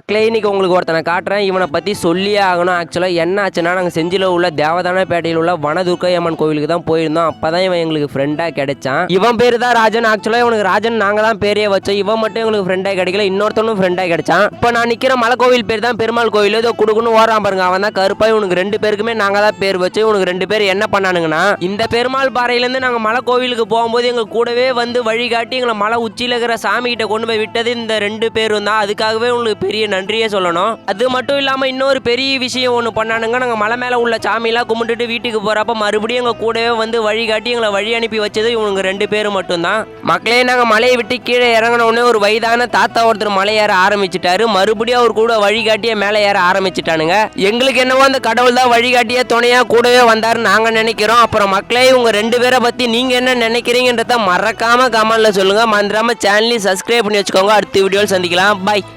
மக்களே இன்னைக்கு உங்களுக்கு ஒருத்தனை காட்டுறேன். இவனை பற்றி சொல்லியே ஆகணும். ஆக்சுவலாக என்ன ஆச்சுன்னா, நாங்கள் செஞ்சியில் உள்ள தேவதானப்பேட்டையில் உள்ள வனதுர்க்கை அம்மன் கோவிலுக்கு தான் போயிருந்தோம். அப்போ தான் இவன் எங்களுக்கு ஃப்ரெண்டாக கிடைச்சான். இவன் பேர் தான் ராஜன். ஆக்சுவலாக இவனுக்கு ராஜன் நாங்கள் தான் பேரே வச்சோம். இவன் மட்டும் எங்களுக்கு ஃப்ரெண்டாக கிடைக்கல, இன்னொருத்தனும் ஃப்ரெண்டாக கிடைச்சான். இப்போ நான் நிற்கிற மலை கோவில் பேர் தான் பெருமாள் கோவில். ஏதோ குடுக்குன்னு ஓரான் பாருங்க. அவன் தான் கருப்பா. இவனுக்கு 2 பேருக்குமே நாங்கள் தான் பேர் வச்சு இவனுக்கு 2 பேர் என்ன பண்ணானுங்கன்னா, இந்த பெருமாள் பாறையிலேருந்து நாங்கள் மலை கோவிலுக்கு போகும்போது எங்கள் கூடவே வந்து வழிகாட்டி எங்களை மலை உச்சியில் இருக்கிற சாமி கிட்ட கொண்டு போய் விட்டது இந்த 2 பேரும் தான். அதுக்காகவே உங்களுக்கு பெரிய நன்றியே சொல்லணும். அது மட்டும் இல்லாம இன்னொரு பெரிய விஷயம் ஒன்று பண்ணானுங்க. நாங்கள் மலை மேலே உள்ள சாமியெல்லாம் கும்பிட்டுட்டு வீட்டுக்கு போறப்ப மறுபடியும் எங்கள் கூடவே வந்து வழிகாட்டி எங்களை வழி அனுப்பி வச்சது இவங்க 2 பேரும் மட்டும்தான். மக்களே நாங்கள் மலையை விட்டு கீழே இறங்கின உடனே ஒரு வயதான தாத்தா ஒருத்தர் மலை ஏற ஆரம்பிச்சுட்டாரு. மறுபடியும் அவர் கூட வழிகாட்டிய மேலே ஏற ஆரம்பிச்சுட்டானுங்க. எங்களுக்கு என்னவோ அந்த கடவுள் தான் வழிகாட்டிய துணையா கூடவே வந்தாரு நாங்க நினைக்கிறோம். அப்புறம் மக்களே இவங்க 2 பேரை பத்தி நீங்க என்ன நினைக்கிறீங்கன்றத மறக்காம கமெண்ட்ல சொல்லுங்க. மறந்துடாம சேனலையும் சப்ஸ்கிரைப் பண்ணி வச்சுக்கோங்க. அடுத்த வீடியோவில் சந்திக்கலாம். பாய்.